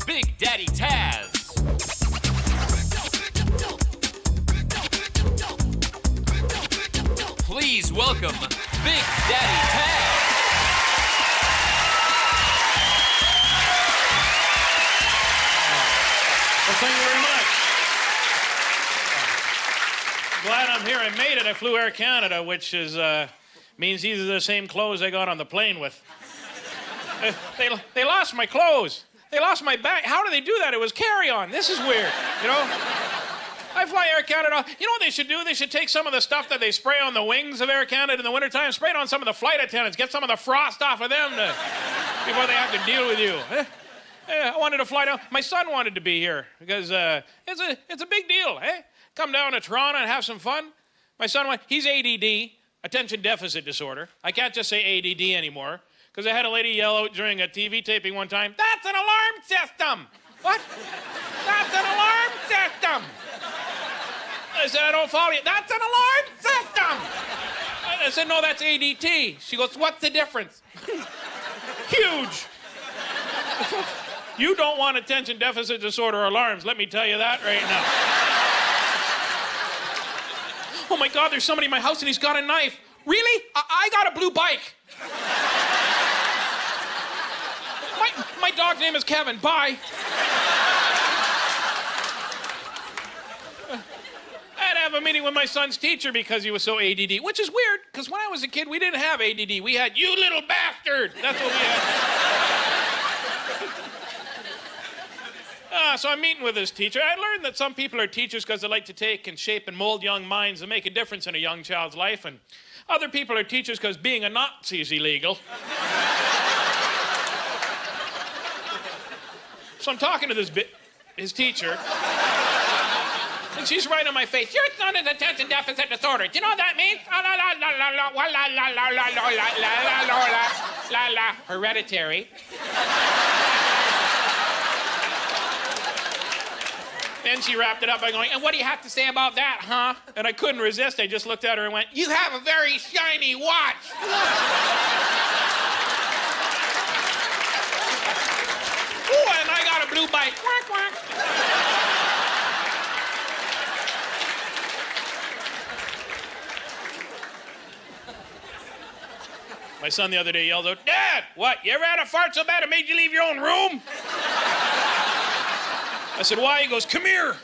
Big Daddy Tazz. Please welcome Big Daddy Tazz. Well, thank you very much. Glad I'm here. I made it. I flew Air Canada, which is means these are the same clothes I got on the plane with. They lost my clothes. They lost my bag. How do they do that? It was carry-on. This is weird, you know? I fly Air Canada. You know what they should do? They should take some of the stuff that they spray on the wings of Air Canada in the wintertime, spray it on some of the flight attendants, get some of the frost off of them before they have to deal with you. I wanted to fly down. My son wanted to be here because it's a big deal, eh? Come down to Toronto and have some fun. My son, he's ADD, attention deficit disorder. I can't just say ADD anymore because I had a lady yell out during a TV taping one time, "That's an alarm system!" What? That's an alarm system! I said, "I don't follow you." "That's an alarm system!" I said, "No, that's ADT." She goes, "What's the difference?" Huge. You don't want attention deficit disorder alarms, let me tell you that right now. Oh my God, there's somebody in my house and he's got a knife. Really? I got a blue bike. My dog's name is Kevin. Bye. I had to have a meeting with my son's teacher because he was so ADD, which is weird, because when I was a kid, we didn't have ADD. We had, "You little bastard." That's what we had. So I'm meeting with this teacher. I learned that some people are teachers because they like to take and shape and mold young minds and make a difference in a young child's life, and other people are teachers because being a Nazi is illegal. So I'm talking to his teacher, and she's right in my face. "Your son has attention deficit disorder. Do you know what that means?" Hereditary. Then she wrapped it up by going, "And what do you have to say about that, huh?" And I couldn't resist. I just looked at her and went, "You have a very shiny watch." "Ooh, and I got a blue bike." Quack, quack. My son the other day yelled out, "Dad, what, you ever had a fart so bad it made you leave your own room?" I said, "Why?" He goes, "Come here."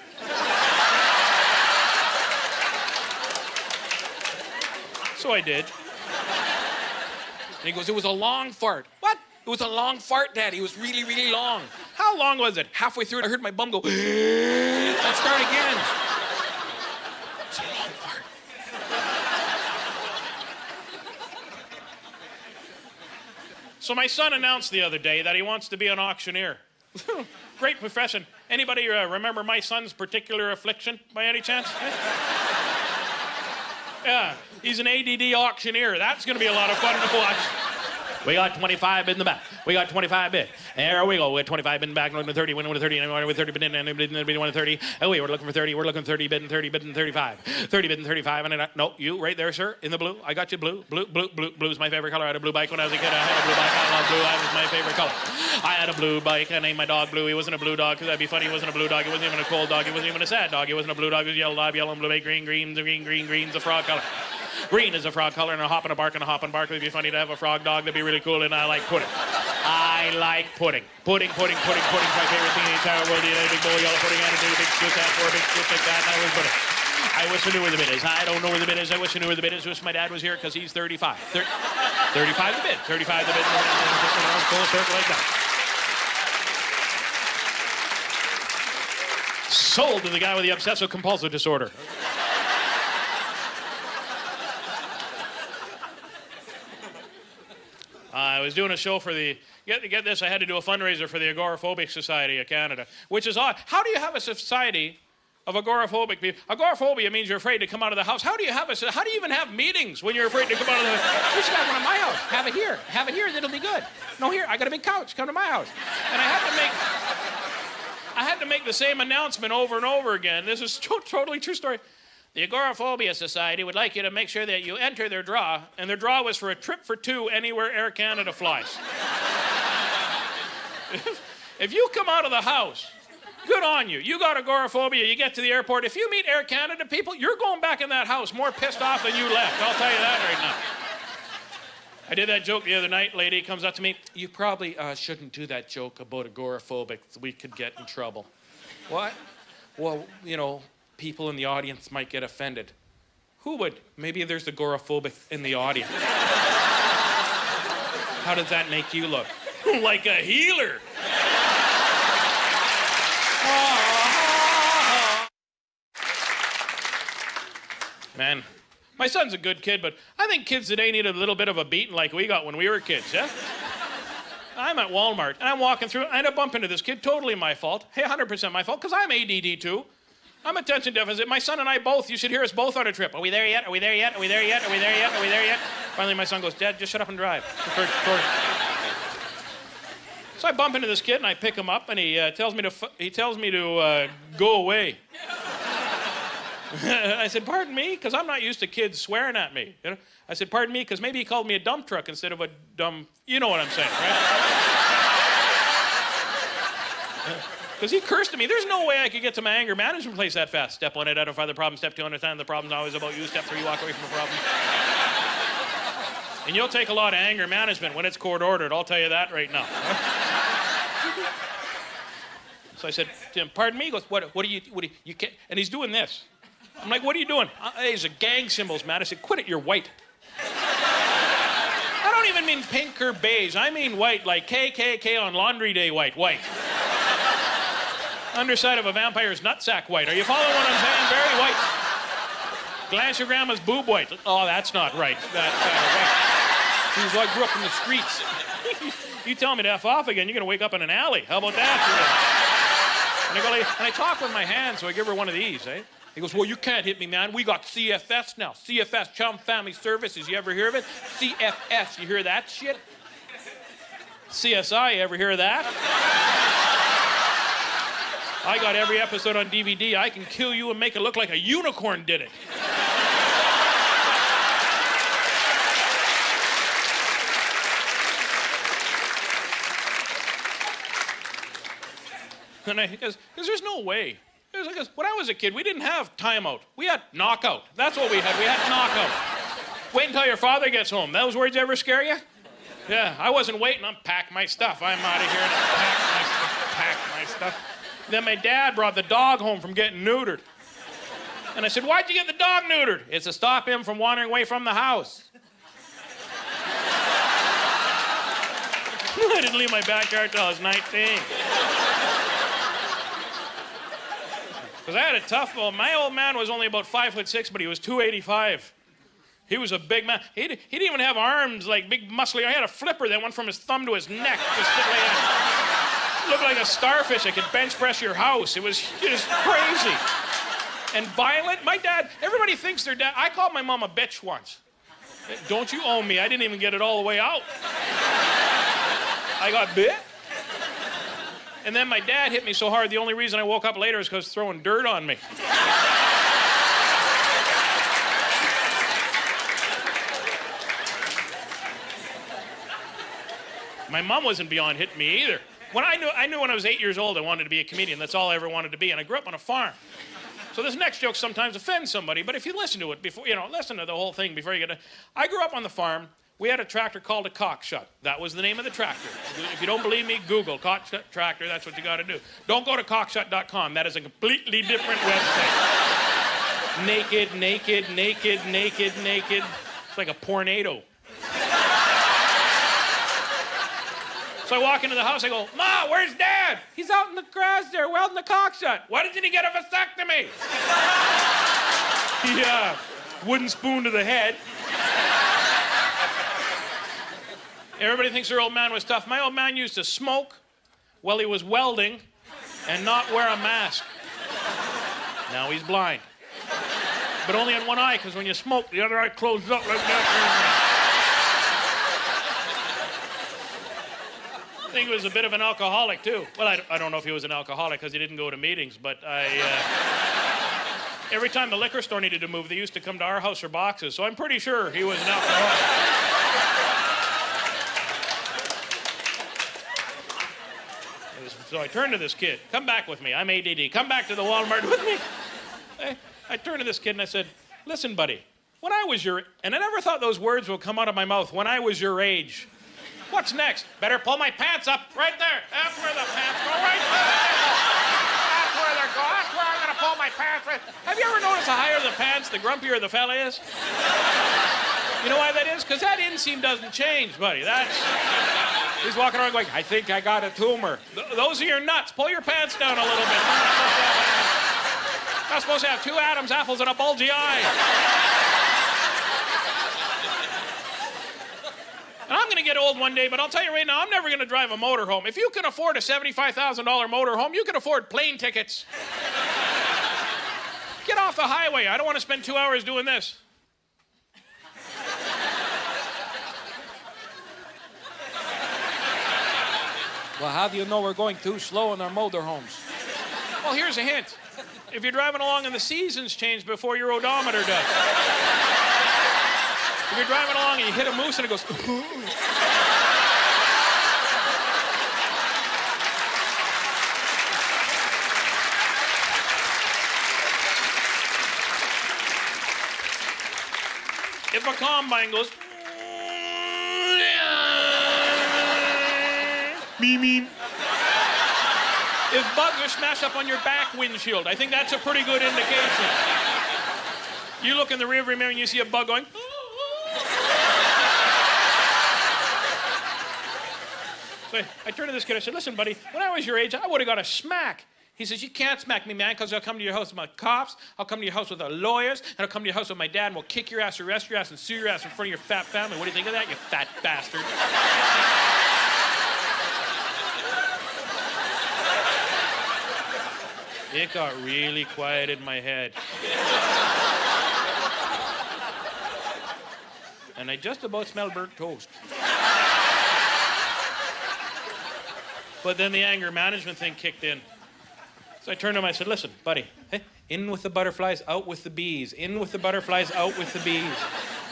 So I did. And he goes, "It was a long fart." "What?" "It was a long fart, Dad. It was really, really long." "How long was it?" Halfway through it, I heard my bum go, "Let's start again." It's a long fart. So my son announced the other day that he wants to be an auctioneer. Great profession. Anybody remember my son's particular affliction by any chance? Yeah, he's an ADD auctioneer. That's going to be a lot of fun to watch. We got 25 in the back. We got 25 bid. There we go. We got 25 in the back. Looking at 30. Went with 30. And with 30 bid in. And we went 30. Oh, we were looking for 30. We're looking 30 bid and 30 bid and 35. 30 bid and 35. And no, you right there, sir, in the blue. I got you blue. Blue is my favorite color. I had a blue bike when I was a kid. I had a blue bike. I love blue. That was my favorite color. I had a blue bike. I named my dog Blue. He wasn't a blue dog because that'd be funny. He wasn't a blue dog. He wasn't even a cold dog. He wasn't even a sad dog. He wasn't a blue dog. He was yellow dog. Yellow and blue. Green. Green's a frog color. Green is a frog color, and a hop and a bark and a hop and bark. It'd be funny to have a frog dog. That'd be really cool, and I like pudding. I like pudding. Pudding's my favorite thing in the entire world. You know, big bowl, yellow pudding, and a big swiss hat for a big swiss like that, and I was pudding. I wish I knew where the bid is. I don't know where the bid is. I wish I knew where the bid is. I wish my dad was here because he's 35. 35 the bid. 35 the bid. Full circle like that. Sold to the guy with the obsessive compulsive disorder. I was doing a show for the, get this, I had to do a fundraiser for the Agoraphobia Society of Canada, which is odd. How do you have a society of agoraphobic people? Agoraphobia means you're afraid to come out of the house. How do you even have meetings when you're afraid to come out of the house? We should have one at my house. Have it here, it'll be good. No, here, I got a big couch, come to my house. And I had to make the same announcement over and over again. This is totally true story. The Agoraphobia Society would like you to make sure that you enter their draw, and their draw was for a trip for two anywhere Air Canada flies. If you come out of the house, good on you. You got agoraphobia, you get to the airport. If you meet Air Canada people, you're going back in that house more pissed off than you left. I'll tell you that right now. I did that joke the other night. Lady comes up to me. You probably shouldn't do that joke about agoraphobic. We could get in trouble. What? Well, you know, people in the audience might get offended. Who would? Maybe there's agoraphobic in the audience. How does that make you look? Like a healer. Man, my son's a good kid, but I think kids today need a little bit of a beating like we got when we were kids, yeah? I'm at Walmart, and I'm walking through, and I bump into this kid, totally my fault. Hey, 100% my fault, because I'm ADD too. I'm attention deficit. My son and I both, you should hear us both on a trip. Are we there yet? Are we there yet? Are we there yet? Are we there yet? Are we there yet? Finally, my son goes, Dad, just shut up and drive. So I bump into this kid, and I pick him up, and he tells me to go away. I said, pardon me, because I'm not used to kids swearing at me. You know? I said, pardon me, because maybe he called me a dump truck instead of a dumb... You know what I'm saying, right? Because he cursed at me. There's no way I could get to my anger management place that fast. Step 1, identify the problem. Step 2, understand the problem's always about you. Step 3, walk away from the problem. And you'll take a lot of anger management when it's court-ordered. I'll tell you that right now. So I said to him, pardon me? He goes, what do you can't... And he's doing this. I'm like, what are you doing? These are gang symbols, man. I said, quit it, you're white. I don't even mean pink or beige. I mean white, like KKK on Laundry Day white. Underside of a vampire's nutsack white. Are you following what I'm saying? Very white. Glance your grandma's boob white. Oh, that's not right. That white. She's like, grew up in the streets. You tell me to F off again, you're gonna wake up in an alley. How about that? And I talk with my hand, so I give her one of these, eh? He goes, well, you can't hit me, man. We got CFS now. CFS, Chum Family Services. You ever hear of it? CFS, you hear that shit? CSI, you ever hear of that? I got every episode on DVD. I can kill you and make it look like a unicorn did it. And because there's no way. Because when I was a kid, we didn't have timeout. We had knockout. That's what we had. We had knockout. Wait until your father gets home. Those words ever scare you? Yeah, I wasn't waiting. I'm pack my stuff. I'm out of here to pack my stuff. Then my dad brought the dog home from getting neutered. And I said, why'd you get the dog neutered? It's to stop him from wandering away from the house. I didn't leave my backyard till I was 19. Because I had a tough old... My old man was only about 5'6", but he was 285. He was a big man. He didn't even have arms like big muscly. I had a flipper that went from his thumb to his neck. Looked like a starfish. I could bench press your house. It was just crazy. And violent. My dad, everybody thinks their dad... I called my mom a bitch once. Don't you own me. I didn't even get it all the way out. I got bit. And then my dad hit me so hard, the only reason I woke up later is because throwing dirt on me. My mom wasn't beyond hitting me either. I knew when I was 8 years old I wanted to be a comedian. That's all I ever wanted to be, and I grew up on a farm. So this next joke sometimes offends somebody, but if you listen to it before, listen to the whole thing before you get to... I grew up on the farm. We had a tractor called a cockshut. That was the name of the tractor. If you don't believe me, Google cockshut tractor. That's what you got to do. Don't go to cockshut.com. That is a completely different website. Naked. It's like a tornado. So I walk into the house. I go, Ma, where's Dad? He's out in the grass there welding the cockshut. Why didn't he get a vasectomy? Yeah, wooden spoon to the head. Everybody thinks their old man was tough. My old man used to smoke while he was welding and not wear a mask. Now he's blind. But only on one eye, because when you smoke, the other eye closes up like that. I think he was a bit of an alcoholic, too. Well, I don't know if he was an alcoholic because he didn't go to meetings, but every time the liquor store needed to move, they used to come to our house for boxes, so I'm pretty sure he was an alcoholic. So I turned to this kid. Come back with me. I'm ADD. Come back to the Walmart with me. I turned to this kid and I said, listen, buddy, when I was your... And I never thought those words would come out of my mouth. When I was your age. What's next? Better pull my pants up. Right there. That's where the pants go. Right there. That's where they're going. That's where I'm going to pull my pants. Right. Have you ever noticed the higher the pants, the grumpier the fella is? You know why that is? Because that inseam doesn't change, buddy. He's walking around going, I think I got a tumor. Those are your nuts. Pull your pants down a little bit. Not supposed to have two Adam's apples and a bulgy eye. And I'm going to get old one day, but I'll tell you right now, I'm never going to drive a motorhome. If you can afford a $75,000 motorhome, you can afford plane tickets. Get off the highway. I don't want to spend 2 hours doing this. Well, how do you know we're going too slow in our motorhomes? Well, here's a hint. If you're driving along and the seasons change before your odometer does. If you're driving along and you hit a moose and it goes... If a combine goes... Meep. If bugs are smashed up on your back windshield, I think that's a pretty good indication. You look in the rearview mirror and you see a bug going... So I turned to this kid, I said, listen, buddy, when I was your age, I would have got a smack. He says, you can't smack me, man, because I'll come to your house with my cops, I'll come to your house with the lawyers, and I'll come to your house with my dad, and we'll kick your ass, arrest your ass, and sue your ass in front of your fat family. What do you think of that, you fat bastard? It got really quiet in my head. And I just about smelled burnt toast. But then the anger management thing kicked in. So I turned to him, I said, listen, buddy, in with the butterflies, out with the bees. In with the butterflies, out with the bees.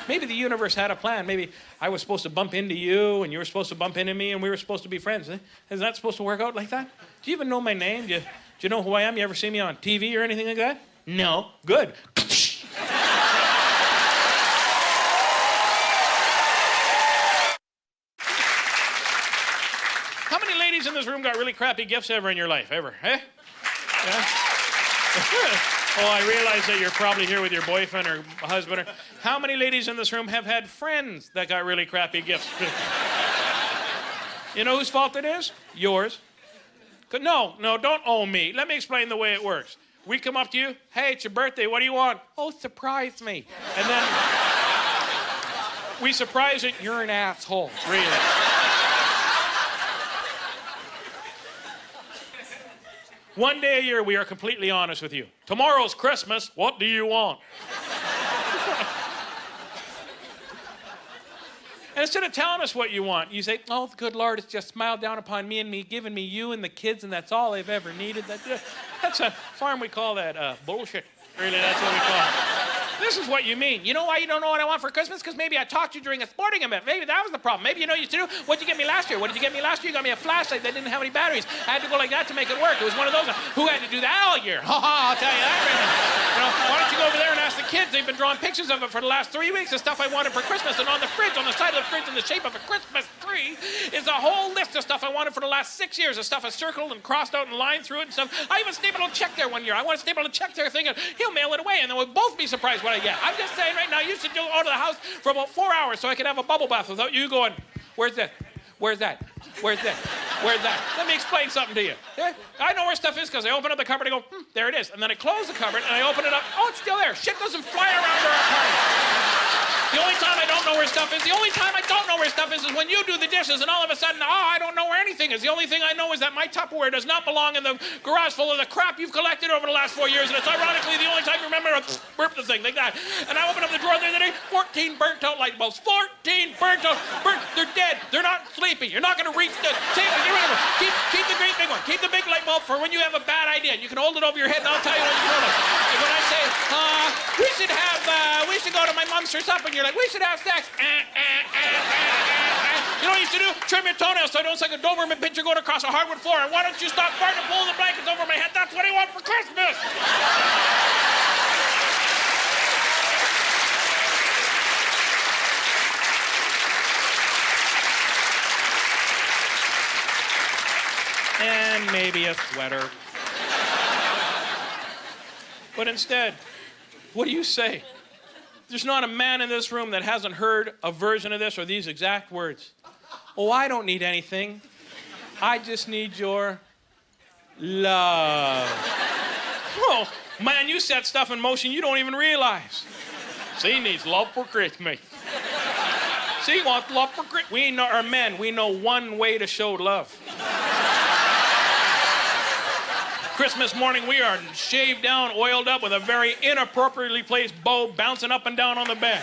Maybe the universe had a plan. Maybe I was supposed to bump into you, and you were supposed to bump into me, and we were supposed to be friends. Is that supposed to work out like that? Do you even know my name? Do you know who I am? You ever see me on TV or anything like that? No. Good. How many ladies in this room got really crappy gifts ever in your life? Ever? Eh? Yeah? Oh, I realize that you're probably here with your boyfriend or husband. How many ladies in this room have had friends that got really crappy gifts? You know whose fault it is? Yours. No, don't owe me. Let me explain the way it works. We come up to you, hey, it's your birthday, what do you want? Oh, surprise me. And then we surprise it, you're an asshole, really. One day a year, we are completely honest with you. Tomorrow's Christmas, what do you want? And instead of telling us what you want, you say, oh, the good Lord has just smiled down upon me and me, giving me you and the kids, and that's all I've ever needed. That's a farm, we call that bullshit. Really, that's what we call it. This is what you mean. You know why you don't know what I want for Christmas? Because maybe I talked to you during a sporting event. Maybe that was the problem. Maybe you know what you used to do. What'd you get me last year? What did you get me last year? You got me a flashlight that didn't have any batteries. I had to go like that to make it work. It was one of those. Who had to do that all year? Ha ha, I'll tell you that right now. You know, why don't you go over there and ask the kids? They've been drawing pictures of it for the last 3 weeks, the stuff I wanted for Christmas. And on the fridge, on the side of the fridge in the shape of a Christmas tree, is a whole list of stuff I wanted for the last 6 years. The stuff I circled and crossed out and lined through it and stuff. I even stapled a check there one year. I want to staple a check there thinking, he'll mail it away, and then we'll both be surprised what I get. I'm just saying right now, you should go to the house for about 4 hours so I could have a bubble bath without you going, where's that? Where's that? Where's that? Where's that? Let me explain something to you. Yeah? I know where stuff is because I open up the cupboard and I go, there it is. And then I close the cupboard and I open it up. Oh, it's still there. Shit doesn't fly around our apartment. The only time I don't know where stuff is when you do the dishes and all of a sudden, I don't know where anything is. The only thing I know is that my Tupperware does not belong in the garage full of the crap you've collected over the last 4 years, and it's ironically the only time you remember to burp the thing like that. And I open up the drawer the other day, 14 burnt out light bulbs. 14 burnt out. They're dead. They're not sleepy. You're not going to reach the table. Get rid of them. Keep the great big one. Keep the big light bulb for when you have a bad idea. You can hold it over your head and I'll tell you when you hold it. And when I say, we should go to my mom's for supper, and you're like, we should have sex. You know what you used to do? Trim your toenails so I don't look like a Doberman pincher going across a hardwood floor. And why don't you stop farting and pulling the blankets over my head? That's what I want for Christmas. And maybe a sweater. But instead, what do you say? There's not a man in this room that hasn't heard a version of this or these exact words. Oh, I don't need anything. I just need your love. Oh, man, you set stuff in motion you don't even realize. See, he needs love for Christmas. See, he wants love for Christmas. We know, our men, we know one way to show love. Christmas morning, we are shaved down, oiled up with a very inappropriately placed bow bouncing up and down on the bed.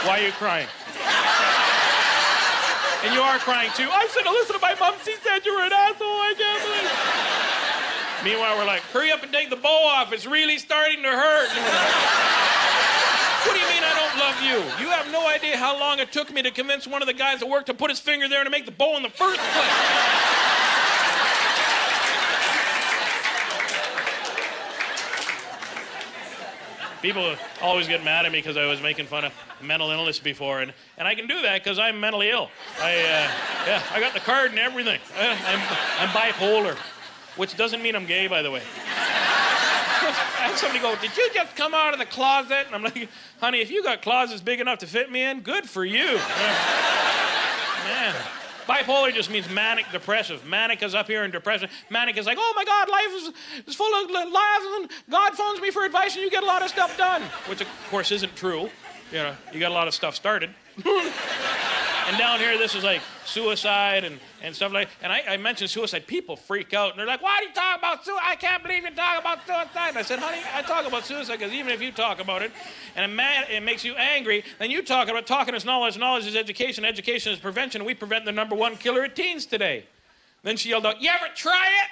Why are you crying? And you are crying too. I should have listened to my mom. She said you were an asshole. I can't believe it. Meanwhile, we're like, hurry up and take the bow off. It's really starting to hurt. What do you mean I don't love you? You have no idea how long it took me to convince one of the guys at work to put his finger there to make the bow in the first place. People always get mad at me because I was making fun of mental illness before, and I can do that because I'm mentally ill. I got the card and everything. I'm bipolar, which doesn't mean I'm gay, by the way. I had somebody go, did you just come out of the closet? And I'm like, honey, if you got closets big enough to fit me in, good for you. Man. Bipolar just means manic depressive. Manic is up here and depressive. Manic is like, oh my God, life is full of laughs and God phones me for advice and you get a lot of stuff done. Which of course isn't true. You know, you got a lot of stuff started. And down here, this is like suicide and stuff like that. And I mentioned suicide. People freak out. And they're like, why do you talk about suicide? I can't believe you talk about suicide. And I said, honey, I talk about suicide because even if you talk about it and it makes you angry, then you talk about it. Talking is knowledge. Knowledge is education. Education is prevention. We prevent the #1 killer of teens today. Then she yelled out, you ever try it?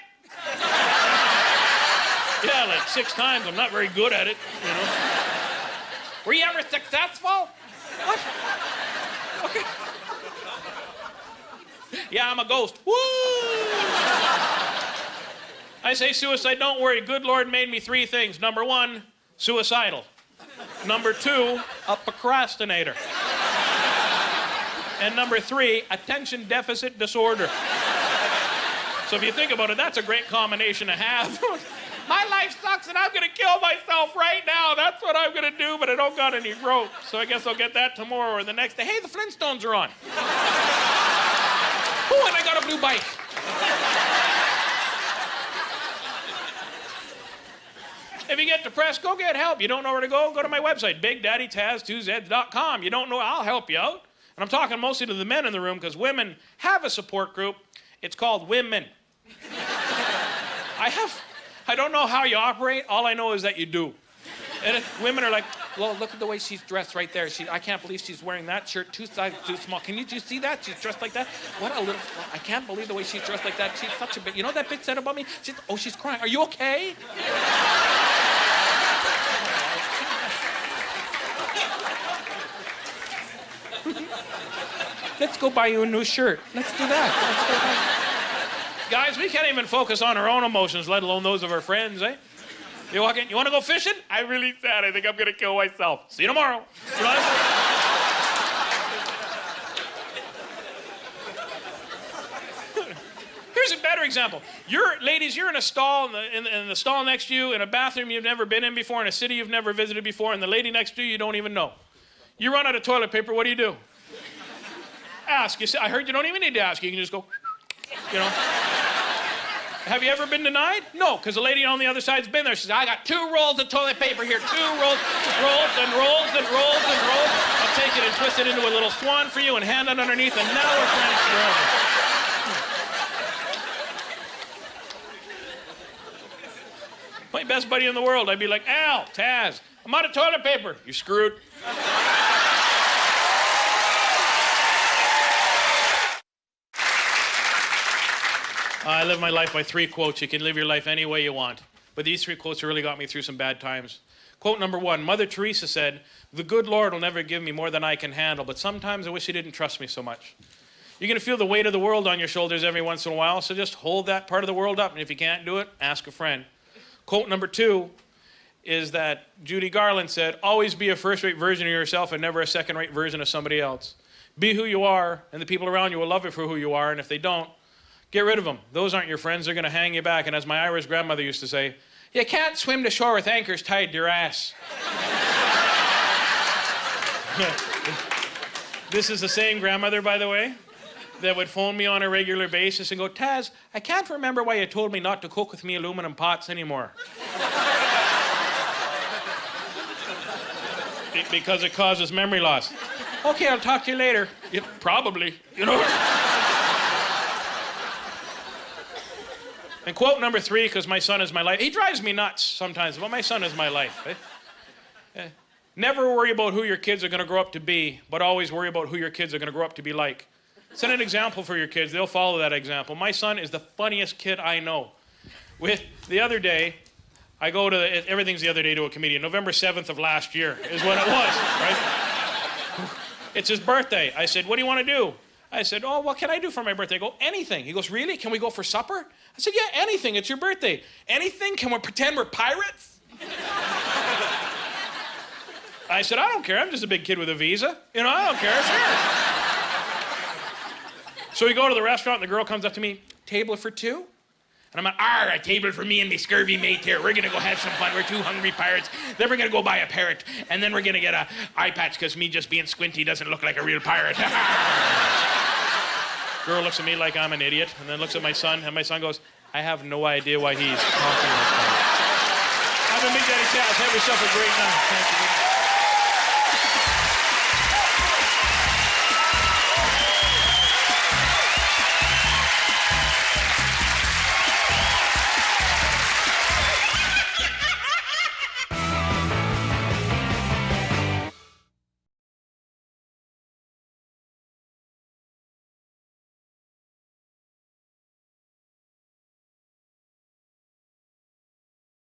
Yeah, like 6 times. I'm not very good at it, you know. Were you ever successful? What? Okay. Yeah, I'm a ghost. Woo! I say suicide, don't worry. Good Lord made me 3 things. #1, suicidal. #2, a procrastinator. And #3, attention deficit disorder. So if you think about it, that's a great combination to have. My life sucks and I'm gonna kill myself right now. That's what I'm gonna do, but I don't got any rope. So I guess I'll get that tomorrow or the next day. Hey, the Flintstones are on. Oh, and I got a blue bike. If you get depressed, go get help. You don't know where to go to my website, BigDaddyTazz2Z.com. You don't know, I'll help you out. And I'm talking mostly to the men in the room because women have a support group. It's called Women. I don't know how you operate. All I know is that you do. And women are like, well, look at the way she's dressed right there. I can't believe she's wearing that shirt 2 sizes too small. Can you see that? She's dressed like that. What a little, I can't believe the way she's dressed like that. She's such a bit, you know that bitch said about me? She's crying. Are you okay? Let's go buy you a new shirt. Let's do that. Guys, we can't even focus on our own emotions, let alone those of our friends, eh? You walk in, you want to go fishing? I'm really sad. I think I'm going to kill myself. See you tomorrow. You know Here's a better example. Ladies, you're in a stall, in the stall next to you, in a bathroom you've never been in before, in a city you've never visited before, and the lady next to you don't even know. You run out of toilet paper, what do? Ask. You say, I heard you don't even need to ask. You can just go, you know. Have you ever been denied? No, because the lady on the other side's been there. She says, I got 2 rolls of toilet paper here, 2 rolls and rolls and rolls and rolls. I'll take it and twist it into a little swan for you and hand it underneath, and now we're friends forever. My best buddy in the world, I'd be like, Al, Tazz, I'm out of toilet paper. You're screwed. I live my life by 3 quotes. You can live your life any way you want. But these 3 quotes really got me through some bad times. Quote #1, Mother Teresa said, the good Lord will never give me more than I can handle, but sometimes I wish he didn't trust me so much. You're going to feel the weight of the world on your shoulders every once in a while, so just hold that part of the world up. And if you can't do it, ask a friend. Quote number 2 is that Judy Garland said, always be a first-rate version of yourself and never a second-rate version of somebody else. Be who you are, and the people around you will love you for who you are, and if they don't, get rid of them. Those aren't your friends. They're going to hang you back. And as my Irish grandmother used to say, you can't swim to shore with anchors tied to your ass. This is the same grandmother, by the way, that would phone me on a regular basis and go, Taz, I can't remember why you told me not to cook with me aluminum pots anymore. Because it causes memory loss. Okay, I'll talk to you later. Yeah, probably, you know. And quote number 3, because my son is my life. He drives me nuts sometimes, but my son is my life. Never worry about who your kids are going to grow up to be, but always worry about who your kids are going to grow up to be like. Set an example for your kids. They'll follow that example. My son is the funniest kid I know. The other day, I go to, everything's the other day to a comedian. November 7th of last year is when it was, right? It's his birthday. I said, what do you want to do? I said, oh, what can I do for my birthday? I go, anything. He goes, really? Can we go for supper? I said, yeah, anything. It's your birthday. Anything? Can we pretend we're pirates? I said, I don't care. I'm just a big kid with a visa. You know, I don't care. Sure. So we go to the restaurant, and the girl comes up to me, table for 2? And I'm like, a table for me and my scurvy mate here. We're going to go have some fun. We're 2 hungry pirates. Then we're going to go buy a parrot. And then we're going to get an eye patch because me just being squinty doesn't look like a real pirate. Girl looks at me like I'm an idiot and then looks at my son. And my son goes, I have no idea why he's talking like that. I've been Big Daddy Tazz. Have yourself a great night. Thank you.